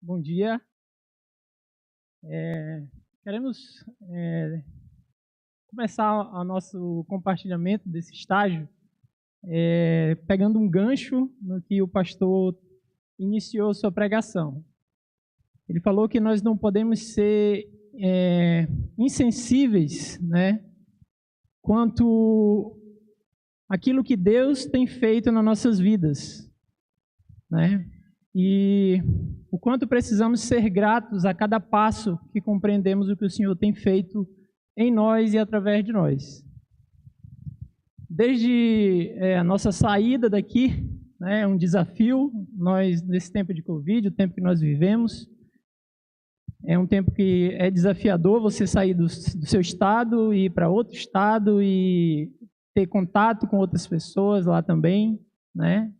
Bom dia. Queremos começar o nosso compartilhamento desse estágio pegando um gancho no que o pastor iniciou sua pregação. Ele falou que nós não podemos ser insensíveis, né, quanto aquilo que Deus tem feito nas nossas vidas, né? E o quanto precisamos ser gratos a cada passo que compreendemos o que o Senhor tem feito em nós e através de nós. Desde a nossa saída daqui, né, é um desafio, nós nesse tempo de Covid, o tempo que nós vivemos, é um tempo que é desafiador você sair do seu estado e ir para outro estado e ter contato com outras pessoas lá também, né?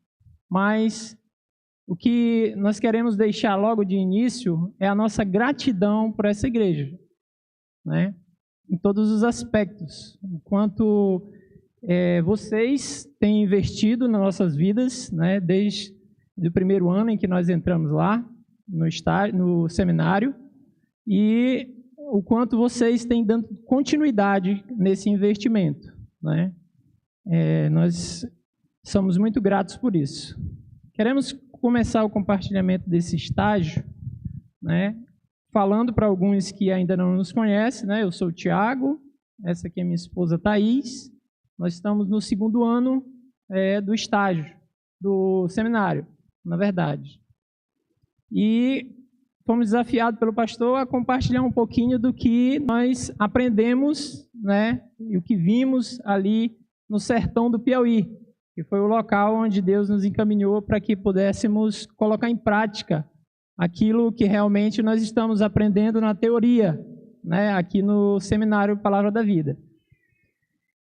Mas o que nós queremos deixar logo de início é a nossa gratidão por essa igreja, né? Em todos os aspectos. O quanto vocês têm investido nas nossas vidas, né? Desde o primeiro ano em que nós entramos lá, no seminário, e o quanto vocês têm dando continuidade nesse investimento, né? Nós somos muito gratos por isso. Queremos começar o compartilhamento desse estágio, né, falando para alguns que ainda não nos conhecem, né? Eu sou o Tiago, essa aqui é minha esposa Thaís. Nós estamos no segundo ano do estágio, do seminário, na verdade. E fomos desafiados pelo pastor a compartilhar um pouquinho do que nós aprendemos, né, e o que vimos ali no sertão do Piauí, que foi o local onde Deus nos encaminhou para que pudéssemos colocar em prática aquilo que realmente nós estamos aprendendo na teoria, né, aqui no Seminário Palavra da Vida.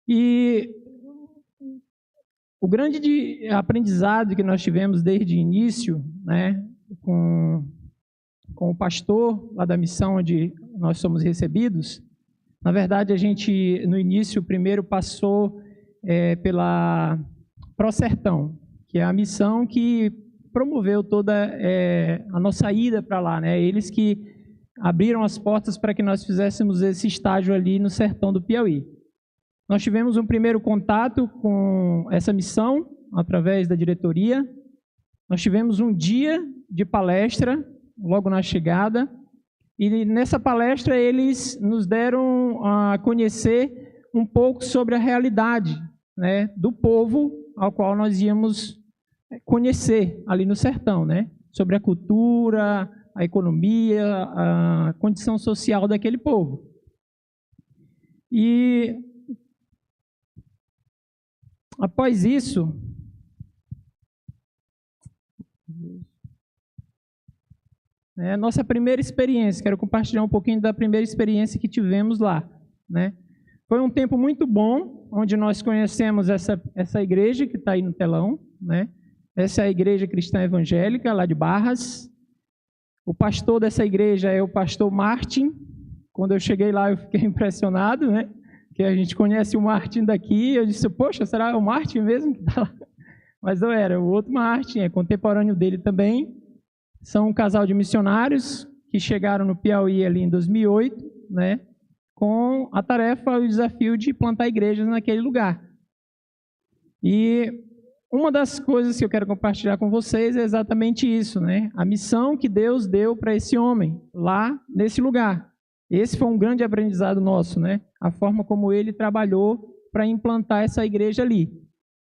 E o grande aprendizado que nós tivemos desde o início, né, com o pastor lá da missão onde nós somos recebidos, na verdade a gente no início primeiro passou pela Prosertão, que é a missão que promoveu toda a nossa ida para lá, né? Eles que abriram as portas para que nós fizéssemos esse estágio ali no sertão do Piauí. Nós tivemos um primeiro contato com essa missão através da diretoria. Nós tivemos um dia de palestra logo na chegada e nessa palestra eles nos deram a conhecer um pouco sobre a realidade, né, do povo ao qual nós íamos conhecer ali no sertão, né? Sobre a cultura, a economia, a condição social daquele povo. E após isso, nossa primeira experiência, quero compartilhar um pouquinho da primeira experiência que tivemos lá, né? Foi um tempo muito bom, onde nós conhecemos essa igreja que está aí no telão, né? Essa é a Igreja Cristã Evangélica, lá de Barras. O pastor dessa igreja é o pastor Martin. Quando eu cheguei lá, eu fiquei impressionado, né? Que a gente conhece o Martin daqui. Eu disse, poxa, será o Martin mesmo que está lá? Mas não era, o outro Martin, é contemporâneo dele também. São um casal de missionários que chegaram no Piauí ali em 2008, né? Com a tarefa e o desafio de plantar igrejas naquele lugar. E uma das coisas que eu quero compartilhar com vocês é exatamente isso, né? A missão que Deus deu para esse homem lá nesse lugar. Esse foi um grande aprendizado nosso, né? A forma como ele trabalhou para implantar essa igreja ali.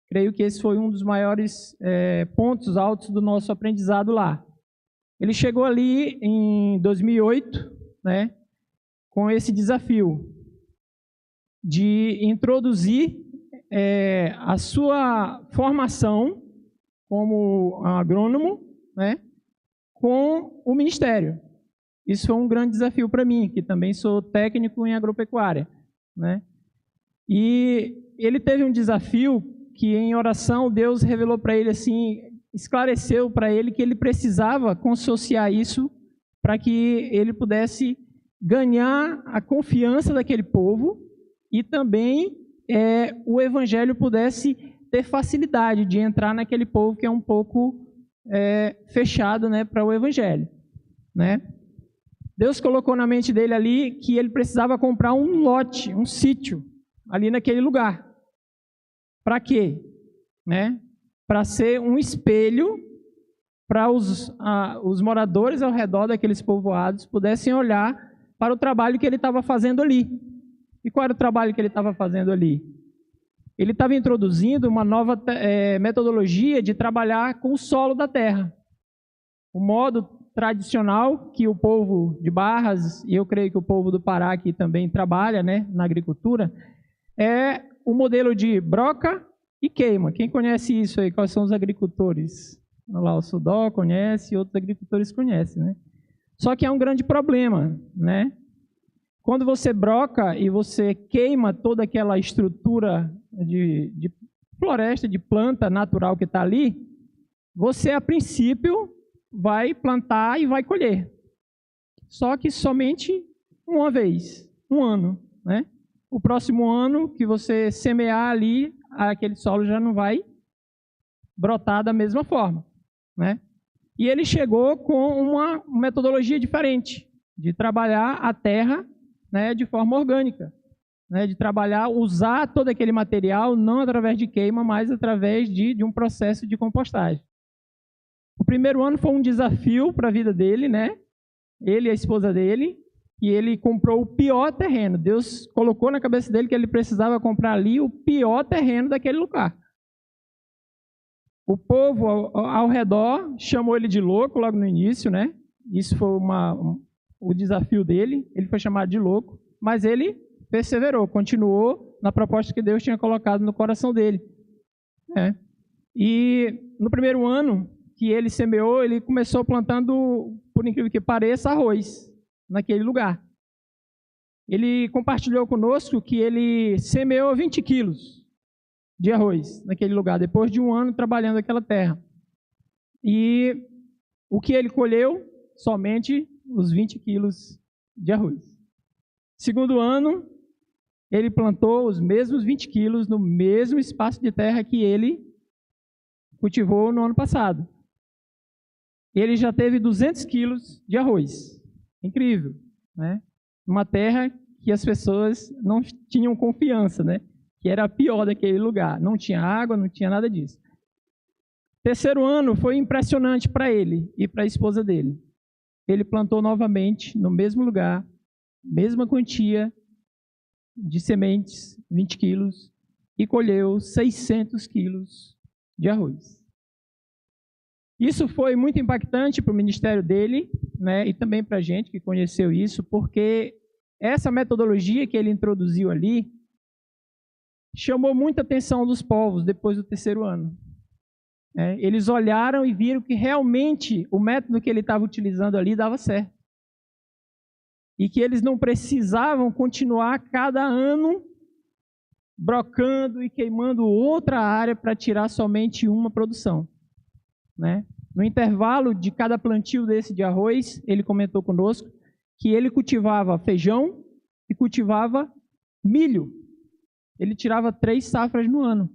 Creio que esse foi um dos maiores pontos altos do nosso aprendizado lá. Ele chegou ali em 2008, né? Com esse desafio de introduzir a sua formação como agrônomo, né, com o ministério. Isso foi um grande desafio para mim, que também sou técnico em agropecuária, né? E ele teve um desafio que em oração Deus revelou para ele assim, esclareceu para ele que ele precisava consociar isso para que ele pudesse ganhar a confiança daquele povo e também o evangelho pudesse ter facilidade de entrar naquele povo que é um pouco fechado, né, para o evangelho. né? Deus colocou na mente dele ali que ele precisava comprar um lote, um sítio, ali naquele lugar. Para quê? Né? Para ser um espelho para os moradores ao redor daqueles povoados pudessem olhar para o trabalho que ele estava fazendo ali. E qual era o trabalho que ele estava fazendo ali? Ele estava introduzindo uma nova metodologia de trabalhar com o solo da terra. O modo tradicional que o povo de Barras, e eu creio que o povo do Pará aqui também trabalha, né, na agricultura, é o modelo de broca e queima. Quem conhece isso aí? Quais são os agricultores? Lá o Sudó conhece, outros agricultores conhecem, né? Só que há um grande problema, né? Quando você broca e você queima toda aquela estrutura de floresta, de planta natural que está ali, você, a princípio, vai plantar e vai colher. Só que somente uma vez, um ano, né? O próximo ano que você semear ali, aquele solo já não vai brotar da mesma forma, né? E ele chegou com uma metodologia diferente de trabalhar a terra, né, de forma orgânica, né, de trabalhar, usar todo aquele material não através de queima, mas através de um processo de compostagem. O primeiro ano foi um desafio para a vida dele, né? Ele e a esposa dele, e ele comprou o pior terreno. Deus colocou na cabeça dele que ele precisava comprar ali o pior terreno daquele lugar. O povo ao redor chamou ele de louco logo no início, né? Isso foi o desafio dele. Ele foi chamado de louco, mas ele perseverou, continuou na proposta que Deus tinha colocado no coração dele, né? E no primeiro ano que ele semeou, ele começou plantando, por incrível que pareça, arroz naquele lugar. Ele compartilhou conosco que ele semeou 20 quilos de arroz naquele lugar, depois de um ano trabalhando aquela terra. E o que ele colheu? Somente os 20 quilos de arroz. Segundo ano, ele plantou os mesmos 20 quilos no mesmo espaço de terra que ele cultivou no ano passado. Ele já teve 200 quilos de arroz. Incrível, né? Uma terra que as pessoas não tinham confiança, né? Que era a pior daquele lugar. Não tinha água, não tinha nada disso. Terceiro ano foi impressionante para ele e para a esposa dele. Ele plantou novamente no mesmo lugar, mesma quantia de sementes, 20 quilos, e colheu 600 quilos de arroz. Isso foi muito impactante para o ministério dele, né, e também para a gente que conheceu isso, porque essa metodologia que ele introduziu ali chamou muita atenção dos povos depois do terceiro ano. Eles olharam e viram que realmente o método que ele estava utilizando ali dava certo. E que eles não precisavam continuar cada ano brocando e queimando outra área para tirar somente uma produção, né? No intervalo de cada plantio desse de arroz, ele comentou conosco que ele cultivava feijão e cultivava milho. Ele tirava 3 safras no ano.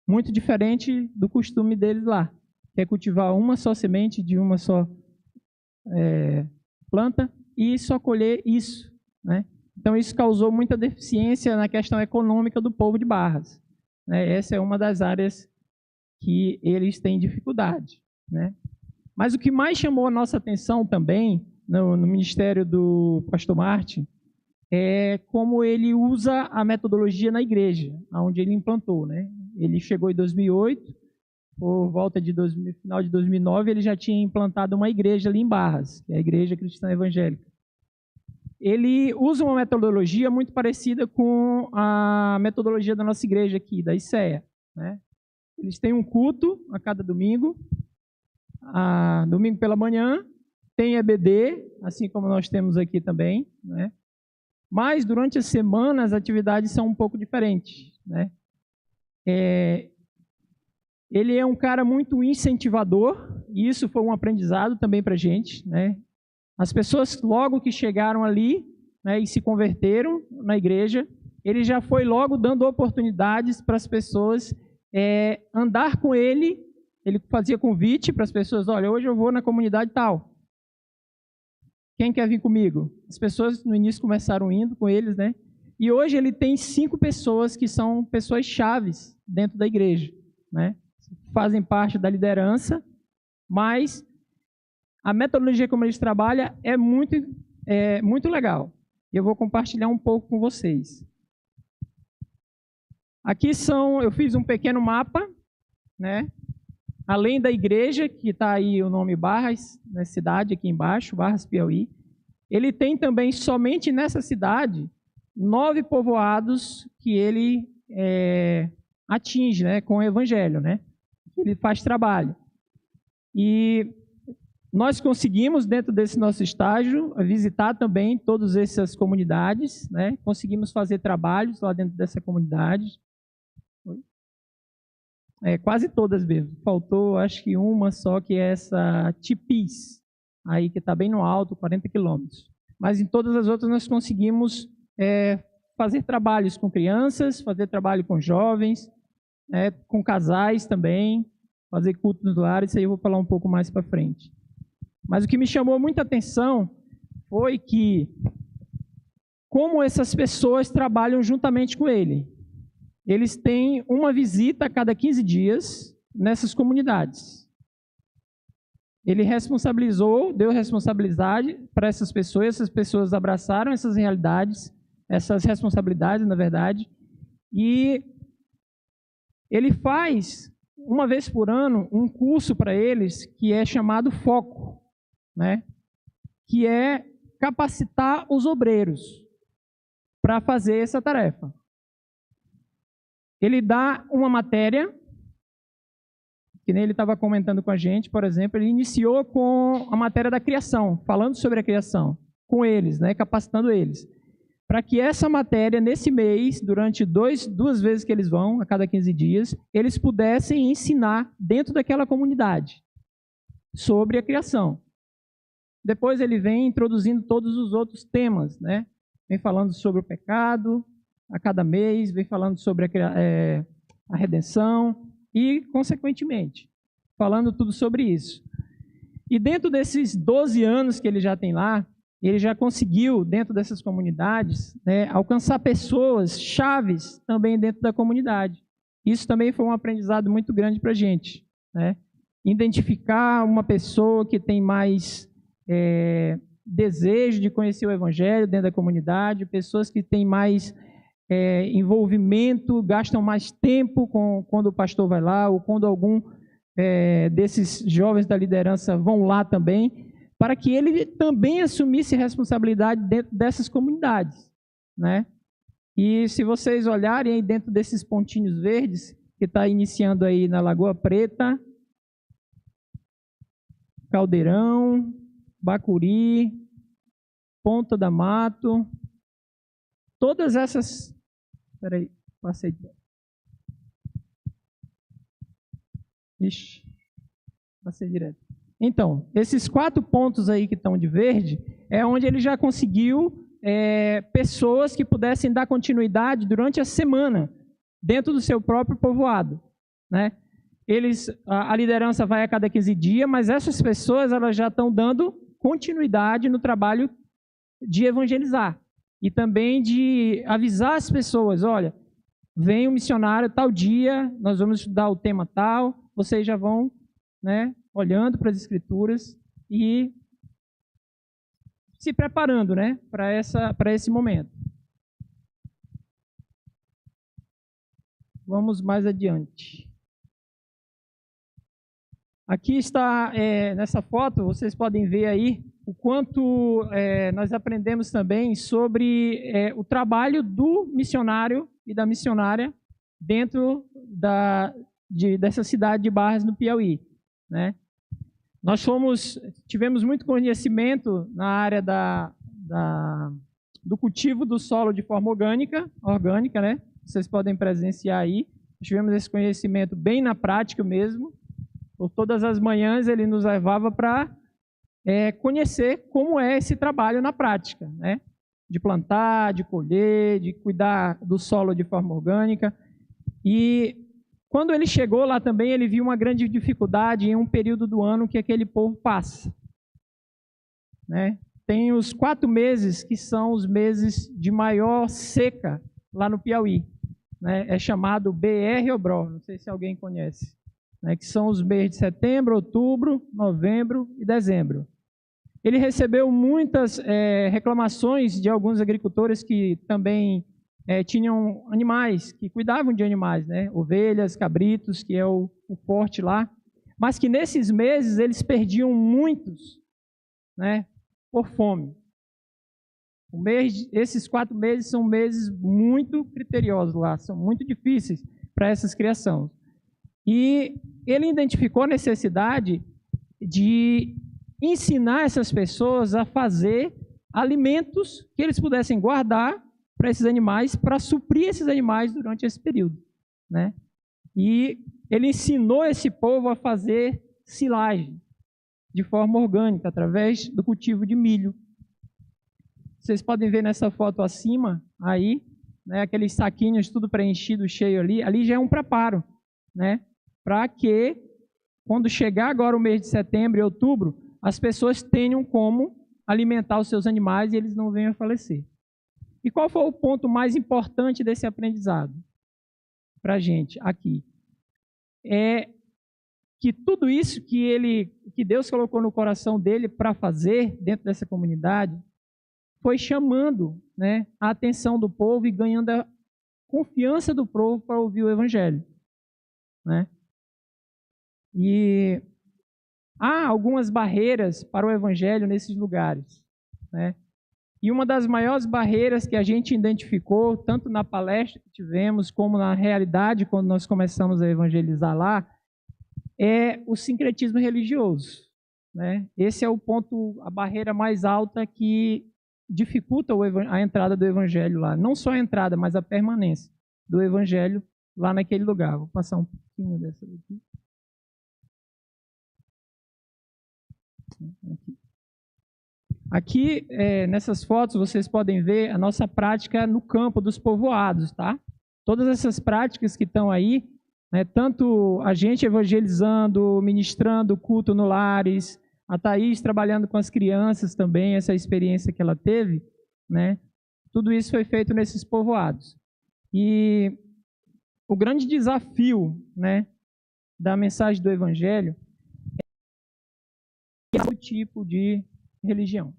Muito diferente do costume deles lá, que é cultivar uma só semente de uma só planta e só colher isso, né? Então isso causou muita deficiência na questão econômica do povo de Barras, né? Essa é uma das áreas que eles têm dificuldade, né? Mas o que mais chamou a nossa atenção também no ministério do pastor Martin é como ele usa a metodologia na igreja, onde ele implantou, né? Ele chegou em 2008, por volta de final de 2009, ele já tinha implantado uma igreja ali em Barras, que é a Igreja Cristã Evangélica. Ele usa uma metodologia muito parecida com a metodologia da nossa igreja aqui, da ICEA, né? Eles têm um culto a cada domingo, domingo pela manhã, tem EBD, assim como nós temos aqui também, né? Mas durante a semana as atividades são um pouco diferentes, né? Ele é um cara muito incentivador, e isso foi um aprendizado também para a gente, né? As pessoas, logo que chegaram ali, né, e se converteram na igreja, ele já foi logo dando oportunidades para as pessoas andar com ele. Ele fazia convite para as pessoas: olha, hoje eu vou na comunidade tal. Quem quer vir comigo? As pessoas no início começaram indo com eles, né? E hoje ele tem 5 pessoas que são pessoas chaves dentro da igreja, né? Fazem parte da liderança, mas a metodologia como eles trabalham é muito legal. E eu vou compartilhar um pouco com vocês. Aqui eu fiz um pequeno mapa, né? Além da igreja, que está aí o nome Barras, na cidade aqui embaixo, Barras, Piauí, ele tem também, somente nessa cidade, 9 povoados que ele atinge, né, com o evangelho, né? Ele faz trabalho. E nós conseguimos, dentro desse nosso estágio, visitar também todas essas comunidades, né? Conseguimos fazer trabalhos lá dentro dessa comunidade. Quase todas mesmo. Faltou, acho que uma só, que é essa Tipis, aí que está bem no alto, 40 quilômetros. Mas em todas as outras nós conseguimos fazer trabalhos com crianças, fazer trabalho com jovens, com casais também, fazer culto nos lares, isso aí eu vou falar um pouco mais para frente. Mas o que me chamou muita atenção foi que como essas pessoas trabalham juntamente com ele. Eles têm uma visita a cada 15 dias nessas comunidades. Ele deu responsabilidade para essas pessoas abraçaram essas realidades, essas responsabilidades, na verdade, e ele faz, uma vez por ano, um curso para eles que é chamado Foco, né? Que é capacitar os obreiros para fazer essa tarefa. Ele dá uma matéria, que nem ele estava comentando com a gente, por exemplo, ele iniciou com a matéria da criação, falando sobre a criação, com eles, né, capacitando eles. Para que essa matéria, nesse mês, durante duas vezes que eles vão, a cada 15 dias, eles pudessem ensinar dentro daquela comunidade sobre a criação. Depois ele vem introduzindo todos os outros temas, né? Vem falando sobre o pecado, a cada mês, vem falando sobre a redenção e, consequentemente, falando tudo sobre isso. E dentro desses 12 anos que ele já tem lá, ele já conseguiu, dentro dessas comunidades, né, alcançar pessoas chaves também dentro da comunidade. Isso também foi um aprendizado muito grande para a gente, né? Identificar uma pessoa que tem mais desejo de conhecer o Evangelho dentro da comunidade, pessoas que têm mais envolvimento, gastam mais tempo quando o pastor vai lá, ou quando algum desses jovens da liderança vão lá também, para que ele também assumisse responsabilidade dentro dessas comunidades, né? E se vocês olharem aí dentro desses pontinhos verdes, que está iniciando aí na Lagoa Preta, Caldeirão, Bacuri, Ponta da Mato, todas essas... Espera aí, passei. Ixi, passei direto. Então, esses 4 pontos aí que estão de verde, é onde ele já conseguiu pessoas que pudessem dar continuidade durante a semana, dentro do seu próprio povoado, né? A liderança vai a cada 15 dias, mas essas pessoas elas já estão dando continuidade no trabalho de evangelizar. E também de avisar as pessoas, olha, vem um missionário tal dia, nós vamos estudar o tema tal, vocês já vão, né, olhando para as escrituras e se preparando, né, para esse momento. Vamos mais adiante. Aqui está, nessa foto, vocês podem ver aí o quanto nós aprendemos também sobre o trabalho do missionário e da missionária dentro dessa cidade de Barras, no Piauí, né? Nós tivemos muito conhecimento na área do cultivo do solo de forma orgânica, né? Vocês podem presenciar aí. Tivemos esse conhecimento bem na prática mesmo. Por todas as manhãs ele nos levava para conhecer como é esse trabalho na prática, né? De plantar, de colher, de cuidar do solo de forma orgânica. E quando ele chegou lá também, ele viu uma grande dificuldade em um período do ano que aquele povo passa, né? tem os 4 meses que são os meses de maior seca lá no Piauí, né? É chamado BR-Obró, não sei se alguém conhece, né? Que são os meses de setembro, outubro, novembro e dezembro. Ele recebeu muitas reclamações de alguns agricultores que também tinham animais, que cuidavam de animais, né? Ovelhas, cabritos, que é o forte lá, mas que nesses meses eles perdiam muitos, né? Por fome. Esses 4 meses são meses muito criteriosos lá, são muito difíceis para essas criações. E ele identificou a necessidade de ensinar essas pessoas a fazer alimentos que eles pudessem guardar para esses animais, para suprir esses animais durante esse período, né? E ele ensinou esse povo a fazer silagem de forma orgânica, através do cultivo de milho. Vocês podem ver nessa foto acima, aí, né, aqueles saquinhos tudo preenchido, cheio ali, ali já é um preparo, né? Para que, quando chegar agora o mês de setembro e outubro, as pessoas tenham como alimentar os seus animais e eles não venham a falecer. E qual foi o ponto mais importante desse aprendizado para a gente aqui? É que tudo isso que Deus colocou no coração dele para fazer dentro dessa comunidade foi chamando, né, a atenção do povo e ganhando a confiança do povo para ouvir o evangelho, né? E há algumas barreiras para o evangelho nesses lugares, né? E uma das maiores barreiras que a gente identificou, tanto na palestra que tivemos, como na realidade, quando nós começamos a evangelizar lá, é o sincretismo religioso, né? Esse é o ponto, a barreira mais alta que dificulta a entrada do evangelho lá. Não só a entrada, mas a permanência do evangelho lá naquele lugar. Vou passar um pouquinho dessa daqui. Aqui, nessas fotos, vocês podem ver a nossa prática no campo dos povoados, tá? Todas essas práticas que estão aí, né, tanto a gente evangelizando, ministrando culto no lares, a Thaís trabalhando com as crianças também, essa experiência que ela teve, né? Tudo isso foi feito nesses povoados. E o grande desafio, né, da mensagem do evangelho é o tipo de religião.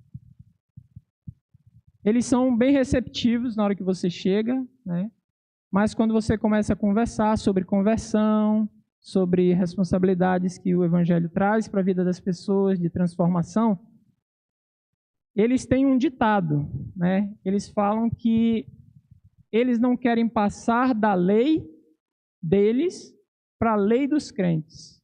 Eles são bem receptivos na hora que você chega, né? Mas quando você começa a conversar sobre conversão, sobre responsabilidades que o evangelho traz para a vida das pessoas, de transformação, eles têm um ditado, né? Eles falam que eles não querem passar da lei deles para a lei dos crentes.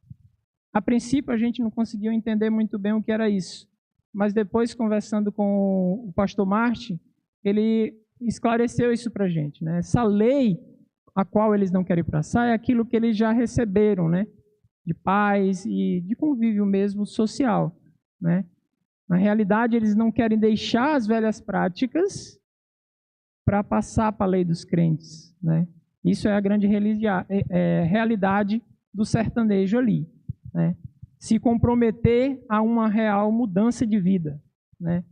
A princípio, a gente não conseguiu entender muito bem o que era isso. Mas depois, conversando com o pastor Martin, ele esclareceu isso para a gente, né? Essa lei a qual eles não querem passar é aquilo que eles já receberam, né? De paz e de convívio mesmo social, né? Na realidade, eles não querem deixar as velhas práticas para passar para a lei dos crentes, né? Isso é a grande realidade do sertanejo ali, né? Se comprometer a uma real mudança de vida, né?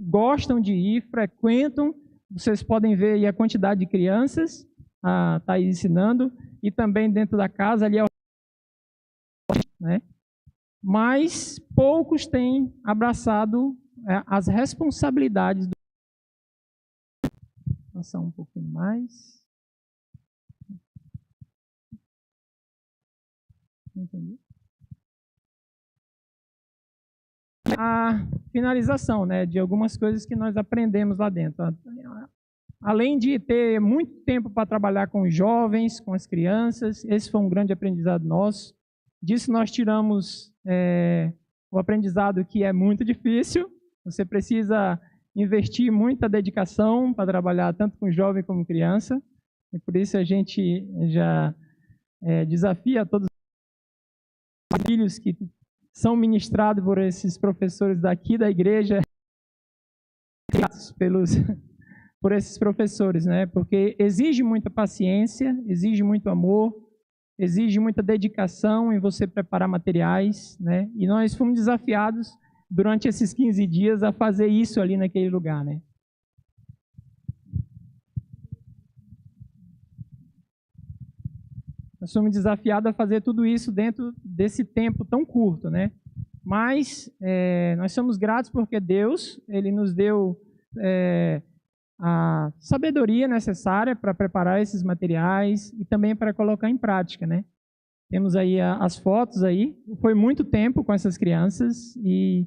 Gostam de ir, frequentam, vocês podem ver aí a quantidade de crianças, a Thaís ensinando, e também dentro da casa ali, né? Mas poucos têm abraçado as responsabilidades. Vou passar um pouquinho mais. Entendi. A finalização, né, de algumas coisas que nós aprendemos lá dentro. Além de ter muito tempo para trabalhar com os jovens, com as crianças, esse foi um grande aprendizado nosso. Disso nós tiramos o aprendizado que é muito difícil. Você precisa investir muita dedicação para trabalhar tanto com jovem como criança. E por isso a gente já desafia todos os filhos que são ministrados por esses professores daqui da igreja, por esses professores, né? Porque exige muita paciência, exige muito amor, exige muita dedicação em você preparar materiais, né? E nós fomos desafiados durante esses 15 dias a fazer isso ali naquele lugar, né? Nós somos desafiados a fazer tudo isso dentro desse tempo tão curto, né? Mas nós somos gratos porque Deus, Ele nos deu a sabedoria necessária para preparar esses materiais e também para colocar em prática, né? Temos aí as fotos aí. Foi muito tempo com essas crianças e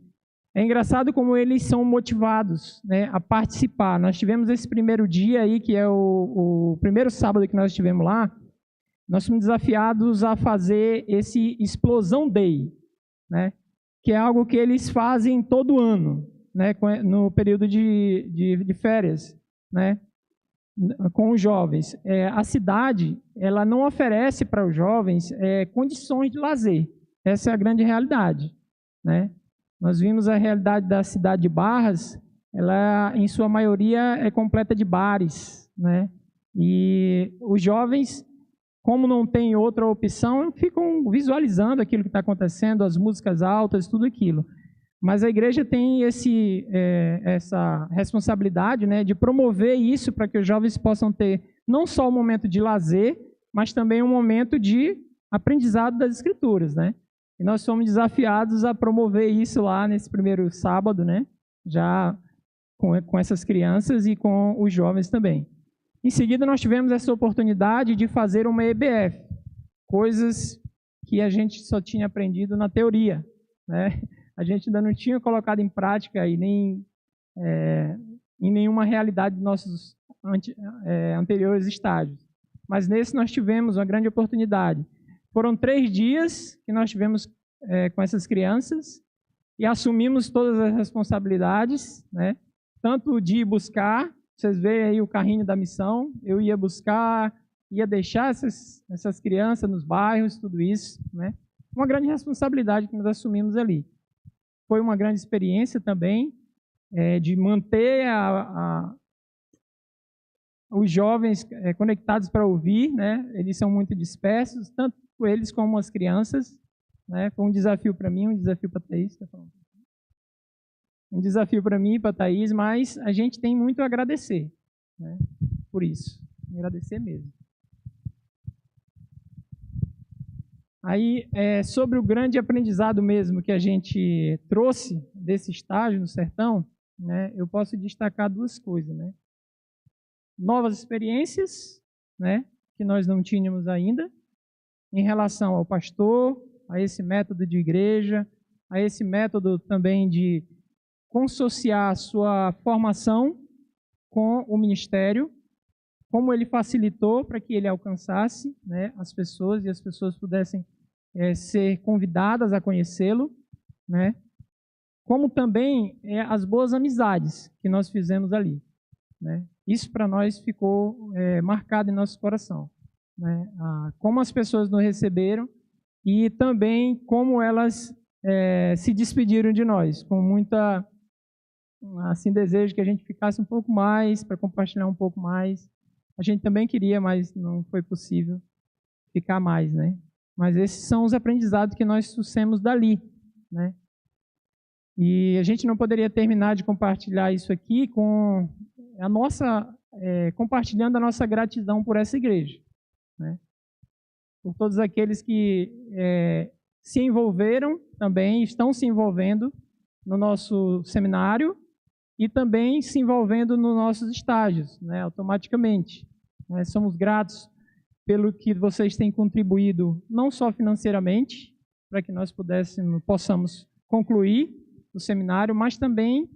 é engraçado como eles são motivados, né, a participar. Nós tivemos esse primeiro dia aí, que é o primeiro sábado que nós estivemos lá. Nós fomos desafiados a fazer esse Explosão Day, né, que é algo que eles fazem todo ano, né, no período de férias, né, com os jovens. A cidade, ela não oferece para os jovens condições de lazer. Essa é a grande realidade, né? Nós vimos a realidade da cidade de Barras, ela, em sua maioria, é completa de bares, né? E os jovens, como não tem outra opção, ficam visualizando aquilo que está acontecendo, as músicas altas, tudo aquilo. Mas a igreja tem essa responsabilidade, né, de promover isso para que os jovens possam ter não só um momento de lazer, mas também um momento de aprendizado das Escrituras, né? E nós fomos desafiados a promover isso lá nesse primeiro sábado, né? Já com essas crianças e com os jovens também. Em seguida, nós tivemos essa oportunidade de fazer uma EBF, coisas que a gente só tinha aprendido na teoria, né? A gente ainda não tinha colocado em prática e nem em nenhuma realidade dos nossos anteriores estágios. Mas nesse nós tivemos uma grande oportunidade. Foram 3 dias que nós tivemos com essas crianças e assumimos todas as responsabilidades, né? Tanto de buscar, vocês veem aí o carrinho da missão, eu ia buscar, ia deixar essas crianças nos bairros, tudo isso, né? Uma grande responsabilidade que nós assumimos ali. Foi uma grande experiência também de manter os jovens conectados para ouvir, né? Eles são muito dispersos, tanto eles como as crianças, né? Foi um desafio para mim, um desafio para a Thaís. Um desafio para mim e para a Thaís, mas a gente tem muito a agradecer, né, por isso. Agradecer mesmo. Aí, sobre o grande aprendizado mesmo que a gente trouxe desse estágio no sertão, né, eu posso destacar 2 coisas, né? Novas experiências, né, que nós não tínhamos ainda, em relação ao pastor, a esse método de igreja, a esse método também de consociar a sua formação com o ministério, como ele facilitou para que ele alcançasse, né, as pessoas e as pessoas pudessem ser convidadas a conhecê-lo, né, como também as boas amizades que nós fizemos ali, né. Isso para nós ficou marcado em nosso coração, né, como as pessoas nos receberam e também como elas se despediram de nós, com muita desejo que a gente ficasse um pouco mais, para compartilhar um pouco mais. A gente também queria, mas não foi possível ficar mais, né? Mas esses são os aprendizados que nós trouxemos dali, né? E a gente não poderia terminar de compartilhar isso aqui com compartilhando a nossa gratidão por essa igreja, né? Por todos aqueles que se envolveram também, estão se envolvendo no nosso seminário e também se envolvendo nos nossos estágios, né, automaticamente. Somos gratos pelo que vocês têm contribuído, não só financeiramente, para que nós possamos concluir o seminário, mas também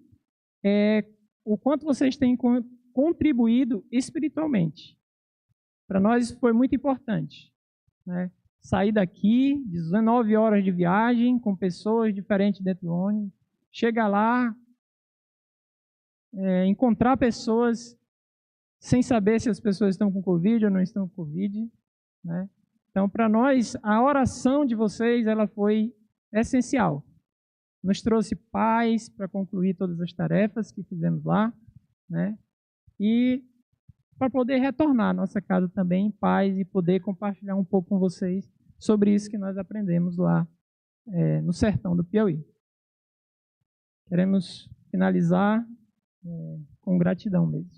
o quanto vocês têm contribuído espiritualmente. Para nós isso foi muito importante, né? Sair daqui, 19 horas de viagem, com pessoas diferentes dentro do ônibus, chegar lá, encontrar pessoas sem saber se as pessoas estão com Covid ou não estão com Covid, né? Então, para nós, a oração de vocês ela foi essencial. Nos trouxe paz para concluir todas as tarefas que fizemos lá, né? E para poder retornar à nossa casa também em paz e poder compartilhar um pouco com vocês sobre isso que nós aprendemos lá no sertão do Piauí. Queremos finalizar com gratidão mesmo.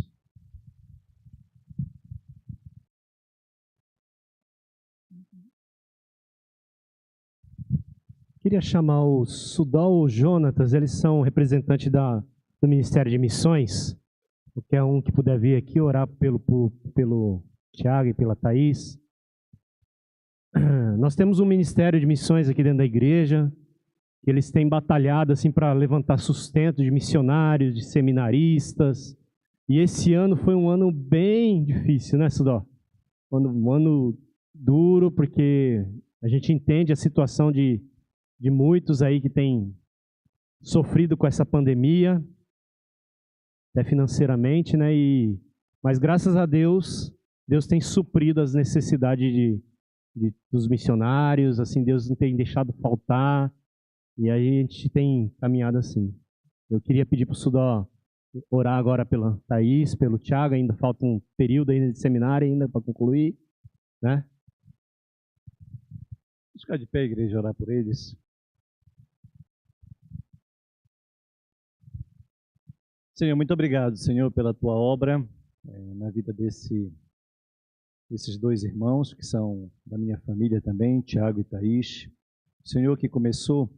Queria chamar o Sudol e o Jonatas, eles são representantes do Ministério de Missões. Qualquer um que puder vir aqui orar pelo Tiago e pela Thaís. Nós temos um Ministério de Missões aqui dentro da igreja, que eles têm batalhado assim, para levantar sustento de missionários, de seminaristas. E esse ano foi um ano bem difícil, né, Sudol? Um ano duro, porque a gente entende a situação de muitos aí que têm sofrido com essa pandemia, até financeiramente, né? Mas graças a Deus, Deus tem suprido as necessidades dos missionários, assim, Deus não tem deixado faltar, e aí a gente tem caminhado assim. Eu queria pedir para o Sudó orar agora pela Thaís, pelo Tiago, ainda falta um período ainda de seminário ainda para concluir, né? Vamos ficar de pé, igreja, orar por eles. Senhor, muito obrigado, Senhor, pela tua obra na vida desses dois irmãos, que são da minha família também, Tiago e Thaís. Senhor, que começou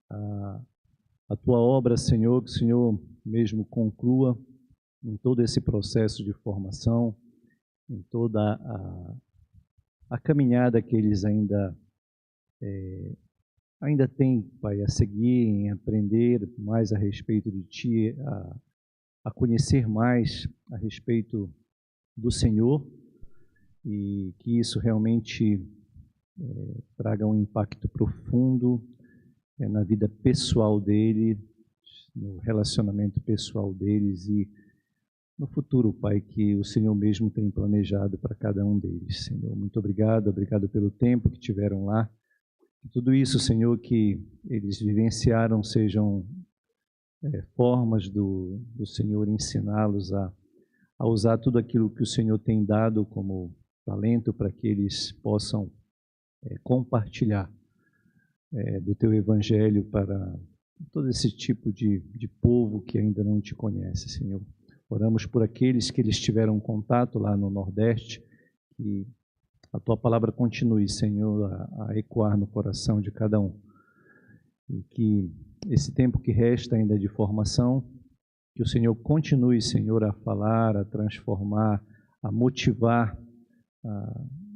a tua obra, Senhor, que o Senhor mesmo conclua em todo esse processo de formação, em toda a caminhada que eles ainda têm, Pai, a seguir, em aprender mais a respeito de Ti, a conhecer mais a respeito do Senhor, e que isso realmente traga um impacto profundo na vida pessoal dele, no relacionamento pessoal deles e no futuro, Pai, que o Senhor mesmo tem planejado para cada um deles. Senhor, muito obrigado pelo tempo que tiveram lá. E tudo isso, Senhor, que eles vivenciaram sejam formas do Senhor ensiná-los a usar tudo aquilo que o Senhor tem dado como talento para que eles possam compartilhar do Teu Evangelho para todo esse tipo de povo que ainda não Te conhece, Senhor. Oramos por aqueles que eles tiveram contato lá no Nordeste, que a Tua palavra continue, Senhor, a ecoar no coração de cada um. E que esse tempo que resta ainda de formação, que o Senhor continue, Senhor, a falar, a transformar, a motivar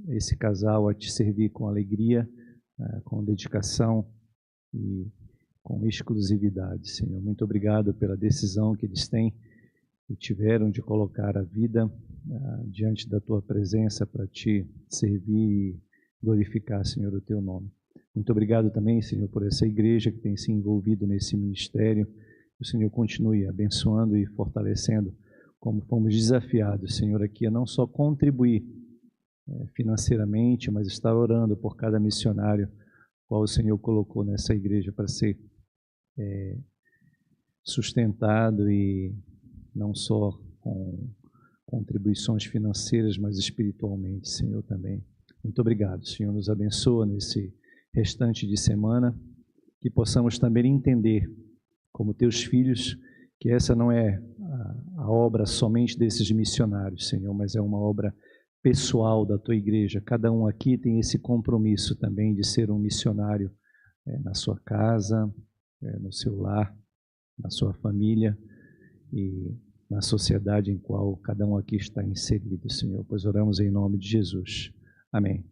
esse casal a Te servir com alegria, com dedicação e com exclusividade, Senhor. Muito obrigado pela decisão que eles têm e tiveram de colocar a vida diante da Tua presença para Te servir e glorificar, Senhor, o Teu nome. Muito obrigado também, Senhor, por essa igreja que tem se envolvido nesse ministério. Que o Senhor continue abençoando e fortalecendo, como fomos desafiados, Senhor, aqui a não só contribuir financeiramente, mas estar orando por cada missionário qual o Senhor colocou nessa igreja para ser sustentado, e não só com contribuições financeiras, mas espiritualmente, Senhor, também. Muito obrigado, Senhor, nos abençoa nesse restante de semana, que possamos também entender, como Teus filhos, que essa não é a obra somente desses missionários, Senhor, mas é uma obra pessoal da Tua igreja. Cada um aqui tem esse compromisso também de ser um missionário na sua casa, no seu lar, na sua família e na sociedade em qual cada um aqui está inserido, Senhor. Pois oramos em nome de Jesus. Amém.